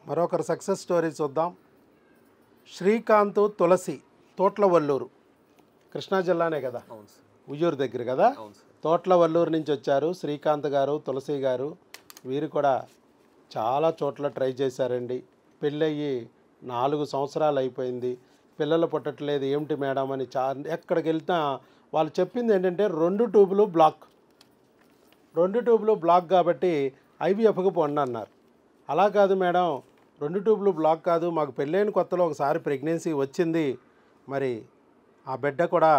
మరొకరు success story చూద్దాం. శ్రీకాంత్ తులసి తోట్లవల్లూరు, కృష్ణా జిల్లానే కదా, ఉయ్యూరు దగ్గర కదా, తోట్లవల్లూరు నుంచి వచ్చారు శ్రీకాంత్ గారు, తులసి గారు. వీరు కూడా చాలా చోట్ల ట్రై చేశారండి. పెళ్ళయ్యి 4 సంవత్సరాలు అయిపోయింది, పిల్లలు పుట్టట్లేదు, ఏమిటి మేడం అని ఎక్కడికి వెళ్తా వాళ్ళు చెప్పింది ఏంటంటే 2 ట్యూబులు బ్లాక్, 2 ట్యూబులు బ్లాక్ కాబట్టి ఐవీఎఫ్కి పొండి అన్నారు. అలా కాదు మేడం, 2 ట్యూబులు బ్లాక్ కాదు, మాకు పెళ్ళైన కొత్తలో ఒకసారి ప్రెగ్నెన్సీ వచ్చింది, మరి ఆ బిడ్డ కూడా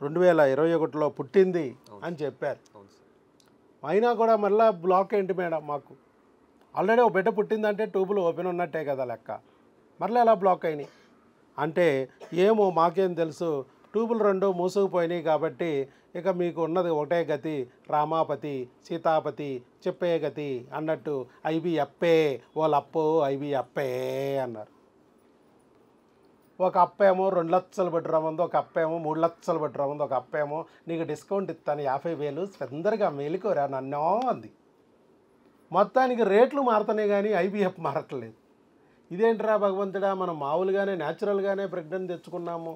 2021లో పుట్టింది అని చెప్పారు. అయినా కూడా మళ్ళీ బ్లాక్ ఏంటి మేడం, మాకు ఆల్రెడీ ఒక బిడ్డ పుట్టిందంటే ట్యూబులు ఓపెన్ ఉన్నట్టే కదా లెక్క, మరలా ఎలా బ్లాక్ అయినాయి అంటే ఏమో మాకేం తెలుసు, ట్యూబులు 2 మూసుకుపోయినాయి కాబట్టి ఇక మీకు ఉన్నది ఒకటే గతి, రామాపతి సీతాపతి చెప్పే గతి అన్నట్టు ఐవీఎఫ్ఏ వాళ్ళప్పో ఐవీఎఫ్ఏ అన్నారు. ఒక అప్పేమో 2 లక్షలు పెట్టి రమ్మంది, ఒక అప్పేమో 3 లక్షలు పెట్టి రమ్మంది, ఒక అప్పేమో నీకు డిస్కౌంట్ ఇస్తాను 50,000 తొందరగా మేలుకోరా నన్నో అంది. మొత్తానికి రేట్లు మారుతున్నాయి కానీ ఐవీఎఫ్ మారట్లేదు. ఇదేంట్రా భగవంతుడా, మనం మామూలుగానే న్యాచురల్గానే ప్రెగ్నెంట్ తెచ్చుకున్నాము,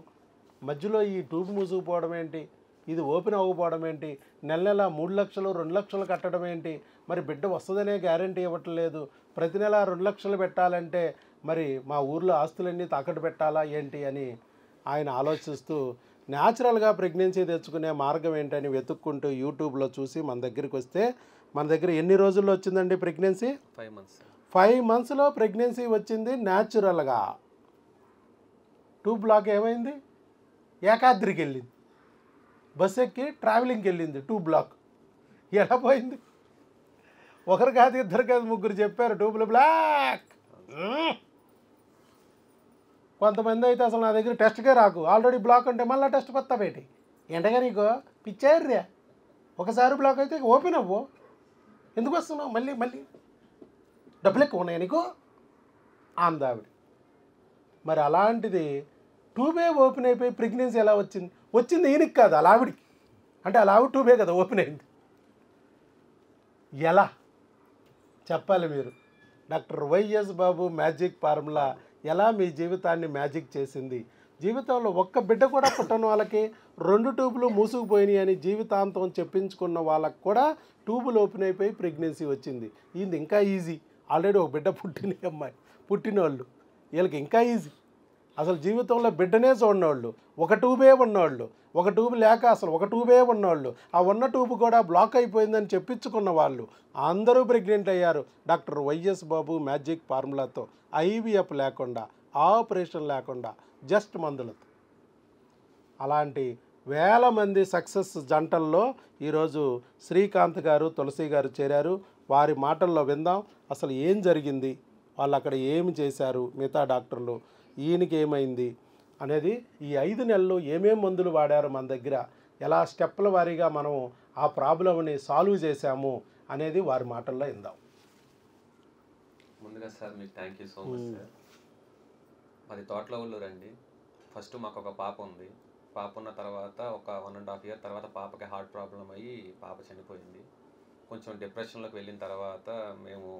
మధ్యలో ఈ ట్యూబ్ మూసుకుపోవడం ఏంటి, ఇది ఓపెన్ అవ్వకపోవడం ఏంటి, నెల 3 లక్షలు 2 లక్షలు కట్టడం ఏంటి, మరి బిడ్డ వస్తుందనే గ్యారంటీ ఇవ్వట్లేదు, ప్రతి నెల 2 లక్షలు పెట్టాలంటే మరి మా ఊర్లో ఆస్తులన్నీ తాకట్టు పెట్టాలా ఏంటి అని ఆయన ఆలోచిస్తూ న్యాచురల్గా ప్రెగ్నెన్సీ తెచ్చుకునే మార్గం ఏంటని వెతుక్కుంటూ యూట్యూబ్లో చూసి మన దగ్గరికి వస్తే, మన దగ్గర ఎన్ని రోజుల్లో వచ్చిందండి ప్రెగ్నెన్సీ? 5 మంత్స్లో ప్రెగ్నెన్సీ వచ్చింది న్యాచురల్గా. ట్యూబ్ బ్లాక్ ఏమైంది, ఏకాద్రికి వెళ్ళింది, బస్ ఎక్కి ట్రావెలింగ్కి వెళ్ళింది, ట్యూబ్ బ్లాక్ ఎలా పోయింది? ఒకరు కాదు, ఇద్దరు కాదు, 3 చెప్పారు ట్యూబ్లు బ్లాక్. కొంతమంది అయితే అసలు నా దగ్గర టెస్ట్కే రాకు, ఆల్రెడీ బ్లాక్ అంటే మళ్ళీ టెస్ట్ కొత్త పెట్టి ఎండగా నీకు పిచ్చారురా, ఒకసారి బ్లాక్ అయితే ఓపెన్ అవ్వు, ఎందుకు వస్తున్నావు మళ్ళీ మళ్ళీ డబ్బులు ఎక్కువ ఉన్నాయి నీకు అందావిడ. మరి అలాంటిది ట్యూబే ఓపెన్ అయిపోయి ప్రెగ్నెన్సీ ఎలా వచ్చింది? వచ్చింది ఈయనకి కాదు, అలా ఆవిడికి. అంటే అలా ఆవిడ ట్యూబే కదా ఓపెన్ అయింది. ఎలా చెప్పాలి మీరు? డాక్టర్ వైఎస్ బాబు మ్యాజిక్ ఫార్ములా ఎలా మీ జీవితాన్ని మ్యాజిక్ చేసింది? జీవితంలో ఒక్క బిడ్డ కూడా పుట్టని వాళ్ళకి 2 ట్యూబులు మూసుకుపోయినాయి అని జీవితాంతం చెప్పించుకున్న వాళ్ళకు కూడా ట్యూబులు ఓపెన్ అయిపోయి ప్రెగ్నెన్సీ వచ్చింది. ఇది ఇంకా ఈజీ, ఆల్రెడీ ఒక బిడ్డ పుట్టినోళ్ళు వీళ్ళకి ఇంకా ఈజీ. అసలు జీవితంలో బిడ్డనే చూడనోళ్ళు, ఒక ట్యూబే ఉన్నవాళ్ళు, ఒక ట్యూబ్ లేక అసలు ఒక ట్యూబే ఉన్నవాళ్ళు, ఆ ఉన్న ట్యూబ్ కూడా బ్లాక్ అయిపోయిందని చెప్పించుకున్న వాళ్ళు అందరూ ప్రెగ్నెంట్ అయ్యారు డాక్టర్ వైఎస్ బాబు మ్యాజిక్ ఫార్ములాతో. ఐవీఎఫ్ లేకుండా, ఆపరేషన్ లేకుండా, జస్ట్ మందులతో. అలాంటి వేల మంది సక్సెస్ జంటల్లో ఈరోజు శ్రీకాంత్ గారు, తులసి గారు చేరారు. వారి మాటల్లో విందాం అసలు ఏం జరిగింది, వాళ్ళు అక్కడ ఏమి చేశారు, మిగతా డాక్టర్లు ఈయనకి ఏమైంది అనేది, ఈ 5 నెలలు ఏమేం మందులు వాడారు మన దగ్గర, ఎలా స్టెప్పుల వారీగా మనం ఆ ప్రాబ్లంని సాల్వ్ చేశాము అనేది వారి మాటల్లో విందాం. ముందుగా సార్ మీకు thank you so much sir. మాది తోట్లవల్లూరు అండి. ఫస్ట్ మాకు ఒక పాప ఉంది. పాప ఉన్న తర్వాత ఒక 1.5 ఇయర్ తర్వాత పాపకి హార్ట్ ప్రాబ్లం అయ్యి పాప చనిపోయింది. కొంచెం డిప్రెషన్లోకి వెళ్ళిన తర్వాత మేము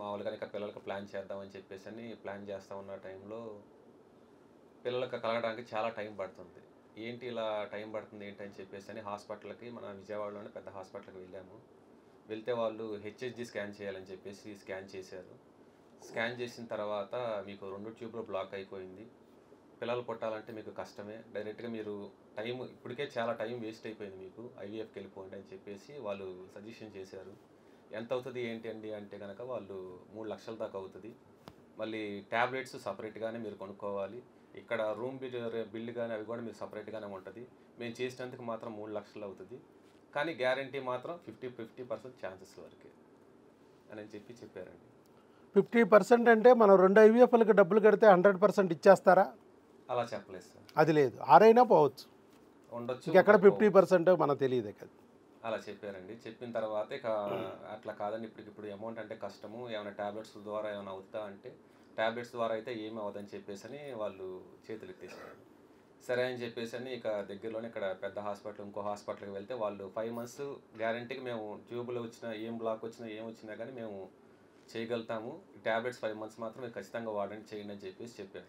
మామూలుగా ఇక పిల్లలకు ప్లాన్ చేద్దామని చెప్పేసి ప్లాన్ చేస్తూ ఉన్న టైంలో పిల్లలకు కలగడానికి చాలా టైం పడుతుంది. ఏంటి ఇలా టైం పడుతుంది ఏంటని చెప్పేసి హాస్పిటల్కి, మన విజయవాడలోనే పెద్ద హాస్పిటల్కి వెళ్ళాము. వెళ్తే వాళ్ళు హెచ్హెచ్జి స్కాన్ చేయాలని చెప్పేసి స్కాన్ చేశారు. స్కాన్ చేసిన తర్వాత మీకు 2 ట్యూబ్లు బ్లాక్ అయిపోయింది, పిల్లలు పుట్టాలంటే మీకు కష్టమే, డైరెక్ట్గా మీరు టైం ఇప్పటికే చాలా టైం వేస్ట్ అయిపోయింది, మీకు ఐవీఎఫ్కి వెళ్ళిపోండి అని చెప్పేసి వాళ్ళు సజెషన్ చేశారు. ఎంత అవుతుంది ఏంటి అండి అంటే కనుక వాళ్ళు 3 లక్షల దాకా అవుతుంది, మళ్ళీ ట్యాబ్లెట్స్ సపరేట్గానే మీరు కొనుక్కోవాలి, ఇక్కడ రూమ్ బిల్లు కానీ అవి కూడా మీరు సపరేట్గానే ఉంటుంది, మేము చేసినందుకు మాత్రం 3 లక్షలు అవుతుంది, కానీ గ్యారంటీ మాత్రం 50% ఛాన్సెస్ వరకే అని చెప్పారండి. 50% అంటే మనం 2 ఐవీఎఫ్లకు డబ్బులు కడితే 100% ఇచ్చేస్తారా? అలా చెప్పలేదు సార్, అది లేదు, ఆరైనా పోవచ్చు, ఉండొచ్చు, ఎక్కడ 50% మనకు తెలియదే కదా. అలా చెప్పారండి. చెప్పిన తర్వాత ఇక అట్లా కాదని ఇప్పుడు అమౌంట్ అంటే కష్టము, ఏమైనా ట్యాబ్లెట్స్ ద్వారా ఏమైనా అవుతా అంటే ట్యాబ్లెట్స్ ద్వారా అయితే ఏమి అవ్వదని చెప్పేసి వాళ్ళు చేతులు ఎత్తేసారు. సరే అని చెప్పేసి ఇక దగ్గరలోనే ఇక్కడ పెద్ద హాస్పిటల్, ఇంకో హాస్పిటల్కి వెళ్తే వాళ్ళు 5 మంత్స్ గ్యారంటీకి మేము ట్యూబ్లో వచ్చినా, ఏం బ్లాక్ వచ్చినా, ఏం వచ్చినా కానీ మేము చేయగలుగుతాము, ఈ ట్యాబ్లెట్స్ 5 మంత్స్ మాత్రం మీరు ఖచ్చితంగా వాడండి, చేయండి అని చెప్పేసి చెప్పారు.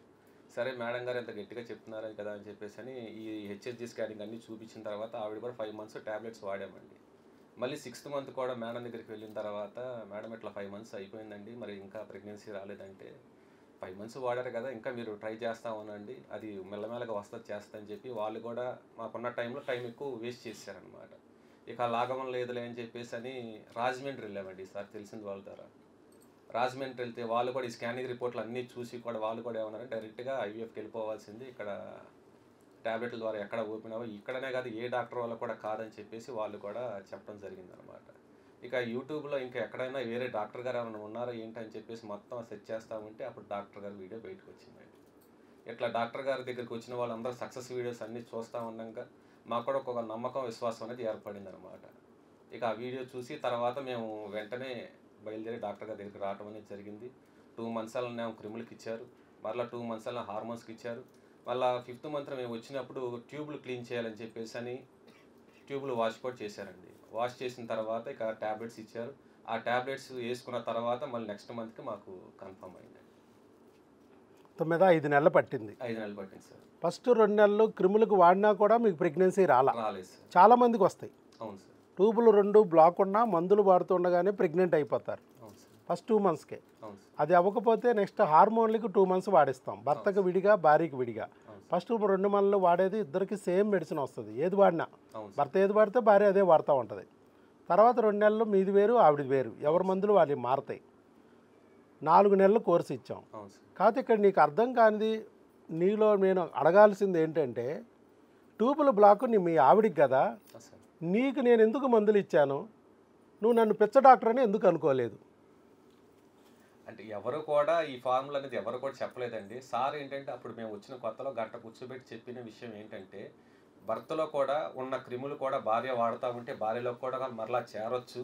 సరే మేడం గారు ఎంత గట్టిగా చెప్తున్నారు కదా అని చెప్పేసి అని ఈ హెచ్ఎస్జీ స్కానింగ్ అన్నీ చూపించిన తర్వాత ఆవిడ కూడా 5 మంత్స్ ట్యాబ్లెట్స్ వాడామండి. మళ్ళీ 6th మంత్ కూడా మేడం దగ్గరికి వెళ్ళిన తర్వాత, మేడం ఇట్లా 5 మంత్స్ అయిపోయిందండి, మరి ఇంకా ప్రెగ్నెన్సీ రాలేదంటే, 5 మంత్స్ వాడారు కదా, ఇంకా మీరు ట్రై చేస్తా ఉండండి, అది మెల్లమెల్లగా వస్తుంది చేస్తా అని చెప్పి వాళ్ళు కూడా మాకున్న టైం ఎక్కువ వేస్ట్ చేశారనమాట. ఇక లాగమం లేదులే అని చెప్పేసి అని రాజమండ్రి వెళ్ళామండి సార్, తెలిసింది వాళ్ళ ద్వారా. రాజమండ్రి వెళ్తే వాళ్ళు కూడా ఈ స్కానింగ్ రిపోర్ట్లు అన్నీ చూసి కూడా వాళ్ళు కూడా ఏమన్నారంటే డైరెక్ట్గా ఐవీఎఫ్కి వెళ్ళిపోవాల్సింది, ఇక్కడ ట్యాబ్లెట్ల ద్వారా ఎక్కడ ఓపెన్ అవ్వ, ఇక్కడనే కాదు ఏ డాక్టర్ వల్ల కూడా కాదని చెప్పేసి వాళ్ళు కూడా చెప్పడం జరిగిందనమాట. ఇక యూట్యూబ్లో ఇంకా ఎక్కడైనా వేరే డాక్టర్ గారు ఏమైనా ఉన్నారో ఏంటని చెప్పేసి మొత్తం సెర్చ్ చేస్తూ ఉంటే అప్పుడు డాక్టర్ గారి వీడియో బయటకు వచ్చిందండి. ఇట్లా డాక్టర్ గారి దగ్గరికి వచ్చిన వాళ్ళందరూ సక్సెస్ వీడియోస్ అన్నీ చూస్తూ ఉండగా మాకు కూడా ఒక నమ్మకం, విశ్వాసం అనేది ఏర్పడింది అనమాట. ఇక ఆ వీడియో చూసి తర్వాత మేము వెంటనే బయలుదేరి డాక్టర్ గారి దగ్గరికి రావడం అనేది జరిగింది. 2 months క్రిములకి ఇచ్చారు, మరలా 2 months హార్మోన్స్కి ఇచ్చారు. మళ్ళీ 5th month మేము వచ్చినప్పుడు ట్యూబ్లు క్లీన్ చేయాలని చెప్పేసి అని ట్యూబ్లు వాష్ కూడా చేశారండి. వాష్ చేసిన తర్వాత ఇక ట్యాబ్లెట్స్ ఇచ్చారు. ఆ ట్యాబ్లెట్స్ వేసుకున్న తర్వాత మళ్ళీ నెక్స్ట్ మంత్కి మాకు కన్ఫర్మ్ అయింది. 5 నెలలు పట్టింది. 5 నెలలు పట్టింది సార్. ఫస్ట్ 2 నెలలు క్రిములకు వాడినా కూడా మీకు ప్రెగ్నెన్సీ రాలేదు సార్. చాలా మందికి వస్తాయి. అవును సార్. ట్యూబులు 2 బ్లాక్ ఉన్నా మందులు వాడుతుండగానే ప్రెగ్నెంట్ అయిపోతారు అవును సార్. ఫస్ట్ 2 monthsకే. అవును సార్. అది అవ్వకపోతే నెక్స్ట్ హార్మోన్లకి 2 months వాడిస్తాం, భర్తకు విడిగా భార్యకి విడిగా. ఫస్ట్ 2 months వాడేది ఇద్దరికి సేమ్ మెడిసిన్ వస్తుంది, ఏది వాడినా. భర్త ఏది వాడితే భార్య అదే వాడుతూ ఉంటుంది. తర్వాత 2 నెలలు మీది వేరు ఆవిడది వేరు, ఎవరి మందులు వాళ్ళు మారుతాయి. 4 నెలలు కోర్సు ఇచ్చాం. కాకపోతే ఇక్కడ నీకు అర్థం కానిది, నీలో నేను అడగాల్సింది ఏంటంటే, ట్యూబుల బ్లాక్ మీ ఆవిడికి కదా, నీకు నేను ఎందుకు మందులు ఇచ్చాను, నువ్వు నన్ను పిచ్చ డాక్టర్ అని ఎందుకు అనుకోలేదు? అంటే ఎవరు కూడా ఈ ఫార్ములా అనేది ఎవరు కూడా చెప్పలేదండి సార్. ఏంటంటే అప్పుడు మేము వచ్చిన కొత్తలో గంట కూర్చోబెట్టి చెప్పిన విషయం ఏంటంటే, భర్తలో కూడా ఉన్న క్రిములు కూడా భార్య వాడుతూ ఉంటే భార్యలో కూడా మరలా చేరొచ్చు,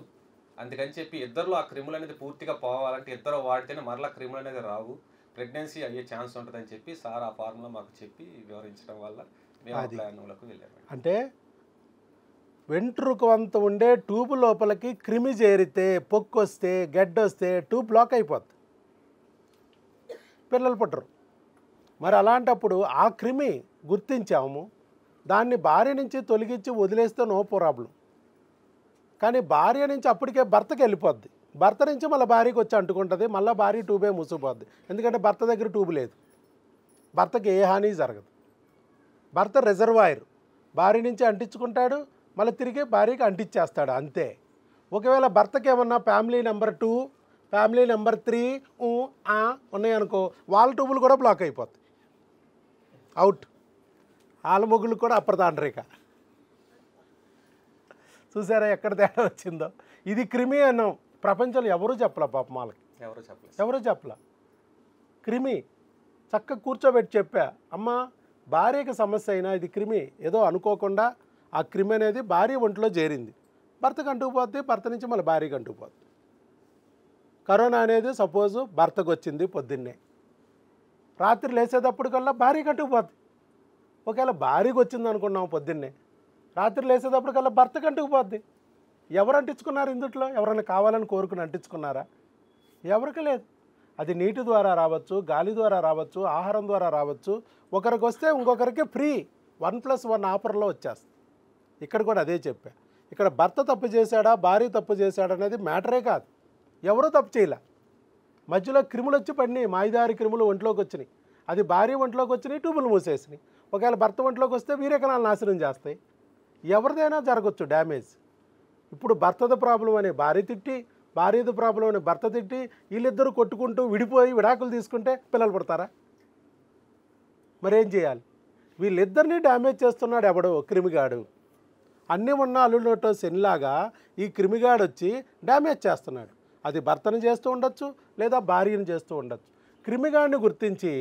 అందుకని చెప్పి ఇద్దరిలో ఆ క్రిములు అనేది పూర్తిగా పోవాలంటే ఇద్దరు వాడితేనే మరలా క్రిములు అనేది రావు, ప్రెగ్నెన్సీ అయ్యే ఛాన్స్ ఉంటుందని చెప్పి సార్ ఆ ఫార్ములా మాకు చెప్పి వివరించడం వల్ల మేము ఆ ప్లాన్లోకి వెళ్ళాము. అంటే వెంట్రుక అంత ఉండే ట్యూబ్ లోపలికి క్రిమి చేరితే, పొక్కు వస్తే, గడ్డ వస్తే ట్యూబ్ బ్లాక్ అయిపోద్ది, పిల్లలు పుట్టరు. మరి అలాంటప్పుడు ఆ క్రిమి గుర్తించాము, దాన్ని భార్య నుంచి తొలగించి వదిలేస్తే నో ప్రాబ్లం. కానీ భార్య నుంచి అప్పటికే భర్తకి వెళ్ళిపోద్ది, భర్త నుంచి మళ్ళీ భార్యకి వచ్చి అంటుకుంటుంది, మళ్ళీ భార్య ట్యూబే మూసిపోద్ది. ఎందుకంటే భర్త దగ్గర ట్యూబ్ లేదు, భర్తకి ఏ హాని జరగదు. భర్త రిజర్వాయర్, భార్య నుంచి అంటించుకుంటాడు, మళ్ళీ తిరిగి భార్యకి అంటించేస్తాడు అంతే. ఒకవేళ భర్తకి ఏమన్నా ఫ్యామిలీ నెంబర్ 2, ఫ్యామిలీ నెంబర్ 3 ఉన్నాయనుకో, వాళ్ళ ట్యూబులు కూడా బ్లాక్ అయిపోతాయి, అవుట్. వాళ్ళ మొగుళ్ళు కూడా అప్రతాండ్రిక. చూసారా ఎక్కడ తేడా వచ్చిందో? ఇది క్రిమి అన్నాం, ప్రపంచంలో ఎవరూ చెప్పలే పాపం వాళ్ళకి, ఎవరూ చెప్పలే. క్రిమి చక్కగా కూర్చోబెట్టి చెప్పా, అమ్మ భార్యకి సమస్య అయినా ఇది క్రిమి, ఏదో అనుకోకుండా ఆ క్రిమి అనేది భార్య ఒంట్లో చేరింది, భర్తకు అంటుకుపోద్ది, భర్త నుంచి మళ్ళీ భార్యకి అంటుకుపోద్ది. కరోనా అనేది సపోజు భర్తకు వచ్చింది పొద్దున్నే, రాత్రి లేచేటప్పటికల్లా భార్యకి అంటుకుపోద్ది. ఒకవేళ భార్యకి వచ్చింది అనుకున్నాం పొద్దున్నే, రాత్రి లేచేటప్పటికల్లా భర్తకు అంటుకుపోద్ది. ఎవరు అంటించుకున్నారు ఇందుట్లో? ఎవరైనా కావాలని కోరుకుని అంటించుకున్నారా? ఎవరికి లేదు. అది నీటి ద్వారా రావచ్చు, గాలి ద్వారా రావచ్చు, ఆహారం ద్వారా రావచ్చు. ఒకరికి వస్తే ఇంకొకరికి ఫ్రీ 1+1 ఆఫర్లో వచ్చేస్తుంది. ఇక్కడ కూడా అదే చెప్పా. ఇక్కడ భర్త తప్పు చేశాడా, భార్య తప్పు చేశాడా అనేది మ్యాటరే కాదు, ఎవరూ తప్పు చేయలే. మధ్యలో క్రిములు వచ్చి పడినాయి, 5-6 క్రిములు ఒంట్లోకి వచ్చినాయి. అది భార్య ఒంట్లోకి వచ్చినాయి, ట్యూబులు మూసేసినాయి. ఒకవేళ భర్త ఒంట్లోకి వస్తే వీరేకణాలు నాశనం చేస్తాయి. ఎవరిదైనా జరగచ్చు డ్యామేజ్. ఇప్పుడు భర్తది ప్రాబ్లం అని భార్య తిట్టి, భార్యది ప్రాబ్లం అని భర్త తిట్టి, వీళ్ళిద్దరూ కొట్టుకుంటూ విడిపోయి విడాకులు తీసుకుంటే పిల్లలు పుడతారా? మరేం చేయాలి? వీళ్ళిద్దరినీ డ్యామేజ్ చేస్తున్నాడు ఎవడు? క్రిమిగాడు. అన్నీ ఉన్న అల్లులోటో శనిలాగా ఈ క్రిమిగాడు వచ్చి డ్యామేజ్ చేస్తున్నాడు. అది భర్తను చేస్తూ ఉండొచ్చు, లేదా భార్యను చేస్తూ ఉండొచ్చు. క్రిమిగాడిని గుర్తించి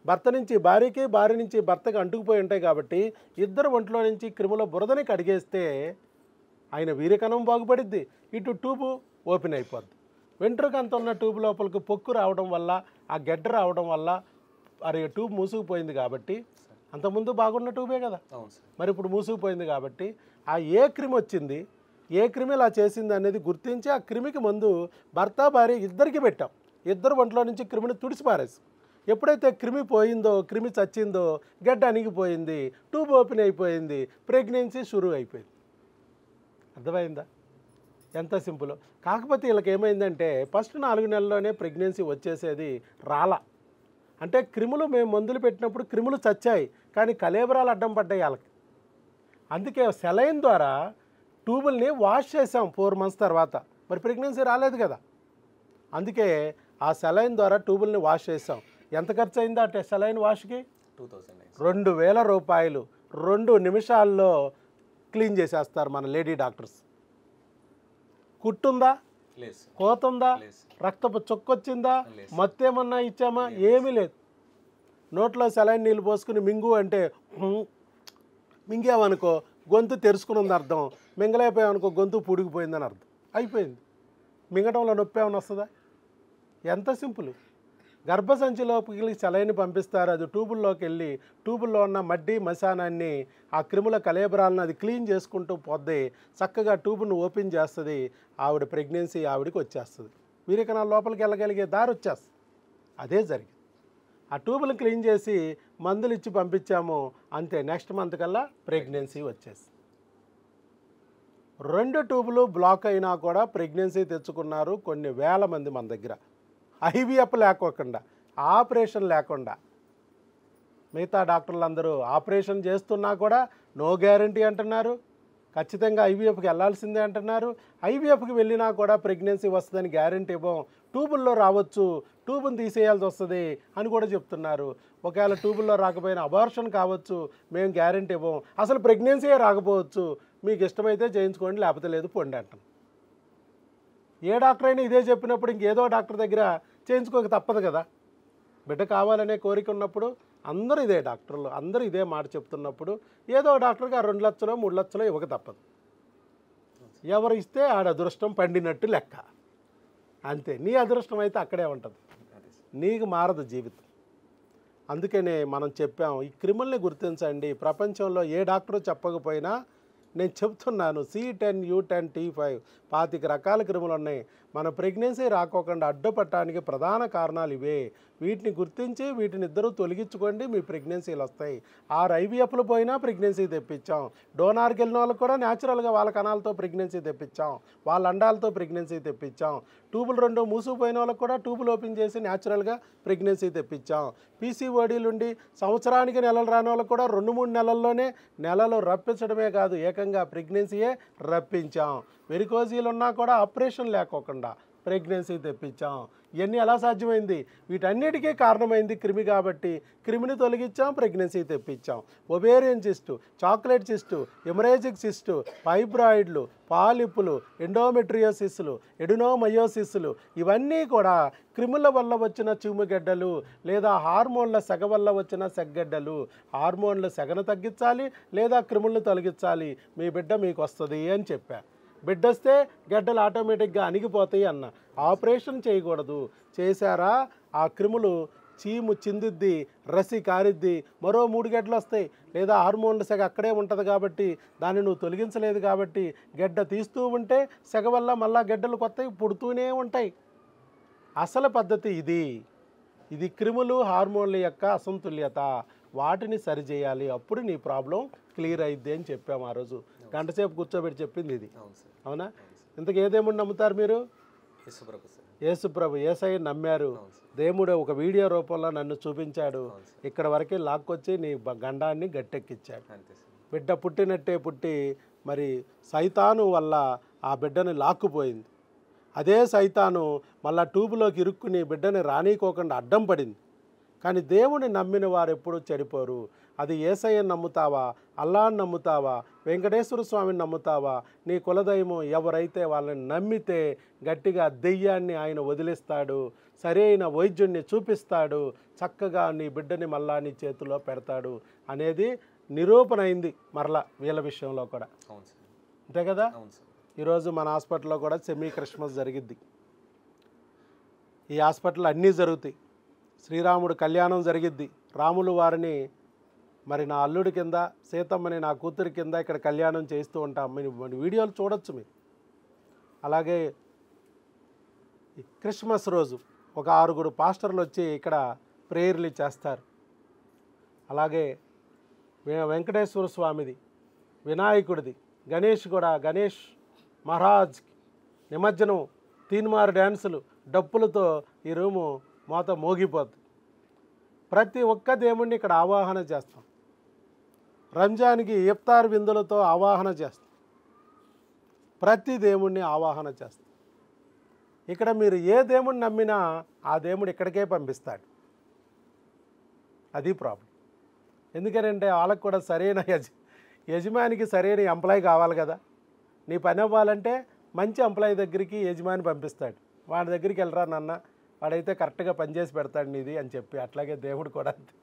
భర్త నుంచి భార్యకి, భార్య నుంచి భర్తకి అంటుకుపోయి ఉంటాయి కాబట్టి ఇద్దరు ఒంట్లో నుంచి క్రిముల బురదని కడిగేస్తే ఆయన వీర్యకణం బాగుపడిద్ది, ఇటు ట్యూబు ఓపెన్ అయిపోద్ది. వెంట్రుక అంత ఉన్న ట్యూబ్ లోపలికి పొక్కు రావడం వల్ల, ఆ గడ్డ రావడం వల్ల మరి ట్యూబ్ మూసుకుపోయింది కాబట్టి, అంతకుముందు బాగున్న ట్యూబే కదా, మరి ఇప్పుడు మూసుకుపోయింది కాబట్టి ఆ ఏ క్రిమి వచ్చింది ఏ క్రిమి ఇలా చేసింది అనేది గుర్తించి ఆ క్రిమికి మందు భర్త భార్య ఇద్దరికి పెట్టాం. ఇద్దరు ఒంట్లో నుంచి క్రిమిని తుడిచి పారేసాం. ఎప్పుడైతే క్రిమి పోయిందో, క్రిమి చచ్చిందో, గడ్డ అణిగిపోయింది, ట్యూబ్ ఓపెన్ అయిపోయింది, ప్రెగ్నెన్సీ షురూ అయిపోయింది. అర్థమైందా? ఎంత సింపుల్. కాకపోతే వీళ్ళకి ఏమైందంటే ఫస్ట్ 4 నెలల్లోనే ప్రెగ్నెన్సీ వచ్చేసేది రాలా. అంటే క్రిములు మేము మందులు పెట్టినప్పుడు క్రిములు చచ్చాయి, కానీ కళేబరాలు అడ్డం పడ్డాయి వాళ్ళకి. అందుకే సెలైన్ ద్వారా ట్యూబుల్ని వాష్ చేసాం 4 months తర్వాత. మరి ప్రెగ్నెన్సీ రాలేదు కదా. అందుకే ఆ సెలైన్ ద్వారా ట్యూబుల్ని వాష్ చేసాం. ఎంత ఖర్చు అయిందా అంటే సెలైన్ వాష్కి? 2000 రూపాయలు. 2 నిమిషాల్లో క్లీన్ చేసేస్తారు మన లేడీ డాక్టర్స్. కుట్టుందా? కోతుందా? రక్తపు చొక్కొచ్చిందా? మత్తేమన్నా ఇచ్చామా? ఏమీ లేదు. నోట్లో సెలైన్ నీళ్ళు పోసుకుని మింగు అంటే మింగామనుకో గొంతు తెరుచుకుని ఉంది అర్థం, మింగలేకపోయామనుకో గొంతు పుడిగిపోయిందని అర్థం. అయిపోయింది. మింగటంలో నొప్పి ఏమైనా వస్తుందా? ఎంత సింపుల్. గర్భసంచిలోకి సెలైన్ పంపిస్తారు. అది ట్యూబుల్లోకి వెళ్ళి ట్యూబుల్లో ఉన్న మడ్డి మశానాన్ని ఆ క్రిముల కలేబరాలను అది క్లీన్ చేసుకుంటూ పోద్ది. చక్కగా ట్యూబును ఓపెన్ చేస్తుంది. ఆవిడ ప్రెగ్నెన్సీ ఆవిడకి వచ్చేస్తుంది. వీరికన్నా లోపలికి వెళ్ళగలిగే దారి వచ్చేస్తుంది. అదే జరిగింది. ఆ ట్యూబులు క్లీన్ చేసి మందులు ఇచ్చి పంపించాము. అంతే, నెక్స్ట్ మంత్ కల్లా ప్రెగ్నెన్సీ వచ్చేసి 2 ట్యూబులు బ్లాక్ అయినా కూడా ప్రెగ్నెన్సీ తెచ్చుకున్నారు కొన్ని వేల మంది మన దగ్గర. ఐవీఎఫ్ లేకోకుండా, ఆపరేషన్ లేకుండా. మిగతా డాక్టర్లు అందరూ ఆపరేషన్ చేస్తున్నా కూడా నో గ్యారంటీ అంటున్నారు. ఖచ్చితంగా ఐవీఎఫ్కి వెళ్ళాల్సిందే అంటున్నారు. ఐవీఎఫ్కి వెళ్ళినా కూడా ప్రెగ్నెన్సీ వస్తుందని గ్యారంటీ ఇవ్వం. ట్యూబుల్లో రావచ్చు, ట్యూబుని తీసేయాల్సి వస్తుంది అని కూడా చెప్తున్నారు. ఒకవేళ ట్యూబుల్లో రాకపోయినా అబార్షన్ కావచ్చు, మేము గ్యారంటీ ఇవ్వం. అసలు ప్రెగ్నెన్సీయే రాకపోవచ్చు, మీకు ఇష్టమైతే చేయించుకోండి, లేకపోతే లేదు పొండి అంటాం. ఏ డాక్టర్ అయినా ఇదే చెప్పినప్పుడు ఇంకేదో డాక్టర్ దగ్గర చేయించుకోక తప్పదు కదా. బిడ్డ కావాలనే కోరిక ఉన్నప్పుడు అందరూ ఇదే డాక్టర్లు అందరూ ఇదే మాట చెప్తున్నప్పుడు ఏదో డాక్టర్కి ఆ 2 లక్షలు 3 లక్షలు ఇవ్వక తప్పదు. ఎవరు ఇస్తే ఆడ అదృష్టం పండినట్టు లెక్క. అంతే, నీ అదృష్టం అయితే అక్కడే ఉంటుంది, నీకు మారదు జీవితం. అందుకనే మనం చెప్పాం, ఈ క్రిముల్ని గుర్తించండి. ప్రపంచంలో ఏ డాక్టరు చెప్పకపోయినా నేను చెప్తున్నాను. C10, U10, T5 25 రకాల క్రిములు ఉన్నాయి. మన ప్రెగ్నెన్సీ రాకోకుండా అడ్డుపట్టడానికి ప్రధాన కారణాలు ఇవే. వీటిని గుర్తించి వీటిని ఇద్దరూ తొలగించుకోండి, మీ ప్రెగ్నెన్సీలు వస్తాయి. 6 ఐవీఎఫ్లు పోయినా ప్రెగ్నెన్సీ తెప్పించాం. డోనార్కి వెళ్ళిన వాళ్ళకి కూడా న్యాచురల్గా వాళ్ళ కణాలతో ప్రెగ్నెన్సీ తెప్పించాం, వాళ్ళ అండాలతో ప్రెగ్నెన్సీ తెప్పించాం. ట్యూబులు 2 మూసుకుపోయిన వాళ్ళకి కూడా ట్యూబులు ఓపెన్ చేసి న్యాచురల్గా ప్రెగ్నెన్సీ తెప్పించాం. పీసీఓడీలుండి సంవత్సరానికి నెలలు రాని వాళ్ళకి కూడా 2-3 నెలల్లోనే నెలలు రప్పించడమే కాదు, ఏకంగా ప్రెగ్నెన్సీయే రప్పించాం. వెరికోజీలు ఉన్నా కూడా ఆపరేషన్ లేకోకుండా ప్రెగ్నెన్సీ తెప్పించాం. ఇవన్నీ ఎలా సాధ్యమైంది? వీటన్నిటికీ కారణమైంది క్రిమి కాబట్టి క్రిమిని తొలగించాం, ప్రెగ్నెన్సీ తెప్పించాం. Ovarian cyst, chocolate cyst, haemorrhagic cyst, ఫైబ్రాయిడ్లు, పాలిపులు, ఎండోమెట్రియోసిస్లు, ఎడినోమయోసిస్లు, ఇవన్నీ కూడా క్రిముల వల్ల వచ్చిన చీముగడ్డలు లేదా హార్మోన్ల సెగ వల్ల వచ్చిన సెగ్గడ్డలు. హార్మోన్ల సెగను తగ్గించాలి లేదా క్రిములను తొలగించాలి, మీ బిడ్డ మీకు వస్తుంది అని చెప్పా. బిడ్డొస్తే గడ్డలు ఆటోమేటిక్గా అణిగిపోతాయి అన్న. ఆపరేషన్ చేయకూడదు. చేశారా ఆ క్రిములు చీము చిందిద్ది, రసి కారిద్ది, మరో 3 గడ్డలు వస్తాయి. లేదా హార్మోన్ల సెగ అక్కడే ఉంటుంది కాబట్టి దాన్ని నువ్వు తొలగించలేదు కాబట్టి గడ్డ తీస్తూ ఉంటే సెగ వల్ల మళ్ళా గడ్డలు కొత్తవి పుడుతూనే ఉంటాయి. అసలు పద్ధతి ఇది. ఇది క్రిములు హార్మోన్ల యొక్క అసంతుల్యత. వాటిని సరిచేయాలి, అప్పుడు నీ ప్రాబ్లం క్లియర్ అయిద్ది అని చెప్పాము ఆ రోజు. గంటసేపు కూర్చోబెట్టి చెప్పింది ఇది. అవునా? ఇంతకు ఏ దేవుడిని నమ్ముతారు మీరు? యేసుప్రభు. యేసయ్య నమ్మారు. దేవుడు ఒక వీడియో రూపంలో నన్ను చూపించాడు. ఇక్కడ వరకే లాక్కొచ్చి నీ గండాన్ని గట్టెక్కిచ్చాడు. బిడ్డ పుట్టినట్టే పుట్టి మరి సైతాను వల్ల ఆ బిడ్డని లాక్కుపోయింది. అదే సైతాను మళ్ళా ట్యూబ్లోకి ఇరుక్కుని బిడ్డని రానీకోకుండా అడ్డం పడింది. కానీ దేవుని నమ్మిన వారు ఎప్పుడూ చెడిపోరు. అది యేసయ్యని నమ్ముతావా, అల్లాహ్ని నమ్ముతావా, వెంకటేశ్వర స్వామిని నమ్ముతావా, నీ కులదైవం ఎవరైతే వాళ్ళని నమ్మితే గట్టిగా దెయ్యాన్ని ఆయన వదిలిస్తాడు, సరైన వైద్యుడిని చూపిస్తాడు, చక్కగా నీ బిడ్డని మళ్ళా నీ చేతిలో పెడతాడు అనేది నిరూపణ అయింది మరలా వీళ్ళ విషయంలో కూడా. అంతే కదా? ఈరోజు మన హాస్పిటల్లో కూడా సెమీ క్రిస్మస్ జరిగిద్ది. ఈ హాస్పిటల్ అన్నీ జరుగుతాయి. శ్రీరాముడు కళ్యాణం జరిగిద్ది. రాములు వారిని మరి నా అల్లుడి కింద, సీతమ్మని నా కూతురి కింద ఇక్కడ కళ్యాణం చేస్తూ ఉంటాం. మీరు వీడియోలు చూడొచ్చు మీరు. అలాగే ఈ క్రిస్మస్ రోజు ఒక 6 పాస్టర్లు వచ్చి ఇక్కడ ప్రేయర్లు చేస్తారు. అలాగే వెంకటేశ్వర స్వామిది, వినాయకుడిది, గణేష్ కూడా గణేష్ మహారాజ్ నిమజ్జనం, తీన్మార్ డ్యాన్సులు, డప్పులతో ఈ రూము మొత్తం మోగిపోద్ది. ప్రతి ఒక్క దేవుణ్ణి ఇక్కడ ఆవాహన చేస్తాం. రంజాన్కి ఇఫ్తార్ విందులతో ఆవాహన చేస్తాం. ప్రతి దేవుణ్ణి ఆవాహన చేస్తాం. ఇక్కడ మీరు ఏ దేవుణ్ణి నమ్మినా ఆ దేవుడు ఇక్కడికే పంపిస్తాడు. అది ప్రాబ్లం. ఎందుకంటే వాళ్ళకు కూడా సరైన యజమానికి సరైన ఎంప్లాయీ కావాలి కదా. నీ పని అవ్వాలంటే మంచి ఎంప్లాయీ దగ్గరికి యజమాని పంపిస్తాడు. వాడి దగ్గరికి వెళ్ళరా నాన్న, వాడైతే కరెక్ట్గా పనిచేసి పెడతాడు నీది అని చెప్పి. అట్లాగే దేవుడు కూడా అంతే.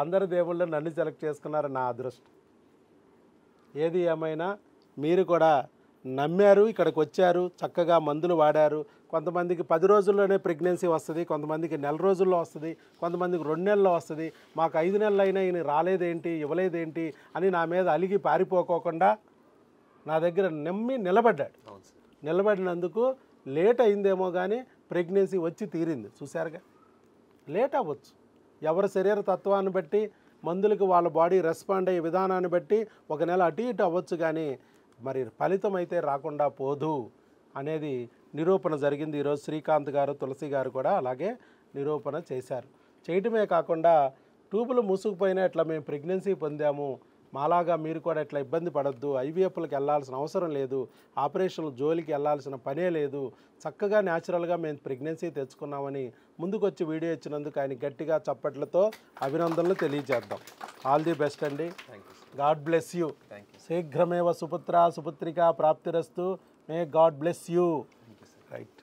అందరు దేవుళ్ళు నన్ను సెలెక్ట్ చేసుకున్నారు, నా అదృష్టం. ఏది ఏమైనా మీరు కూడా నమ్మారు, ఇక్కడికి వచ్చారు, చక్కగా మందులు వాడారు. కొంతమందికి 10 రోజుల్లోనే ప్రెగ్నెన్సీ వస్తుంది, కొంతమందికి 1 నెల రోజుల్లో వస్తుంది, కొంతమందికి 2 నెలల్లో వస్తుంది. మాకు 5 నెలలు అయినా ఈయన రాలేదేంటి, ఇవ్వలేదేంటి అని నా మీద అలిగి పారిపోకోకుండా నా దగ్గర నమ్మి నిలబడ్డాడు. నిలబడినందుకు లేట్ అయిందేమో కానీ ప్రెగ్నెన్సీ వచ్చి తీరింది. చూశారుగా, లేట్ అవ్వచ్చు. ఎవరి శరీర తత్వాన్ని బట్టి, మందులకు వాళ్ళ బాడీ రెస్పాండ్ అయ్యే విధానాన్ని బట్టి 1 నెల అటు ఇటు అవ్వచ్చు, కానీ మరి ఫలితం అయితే రాకుండా పోదు అనేది నిరూపణ జరిగింది. ఈరోజు శ్రీకాంత్ గారు, తులసి గారు కూడా అలాగే నిరూపణ చేశారు. చేయటమే కాకుండా ట్యూబులు మూసుకుపోయినా ఇట్లా మేము ప్రెగ్నెన్సీ పొందాము, మాలాగా మీరు కూడా ఇట్లా ఇబ్బంది పడద్దు, ఐవీఎఫ్లకు వెళ్ళాల్సిన అవసరం లేదు, ఆపరేషన్లు జోలికి వెళ్ళాల్సిన పనే లేదు, చక్కగా న్యాచురల్గా మేము ప్రెగ్నెన్సీ తెచ్చుకున్నామని ముందుకొచ్చి వీడియో ఇచ్చినందుకు ఆయన గట్టిగా చప్పట్లతో అభినందనలు తెలియజేద్దాం. ఆల్ ది బెస్ట్ అండి. God bless you. శీఘ్రమేవ సుపుత్ర సుపుత్రిక ప్రాప్తిరస్తు. May God bless you. Right.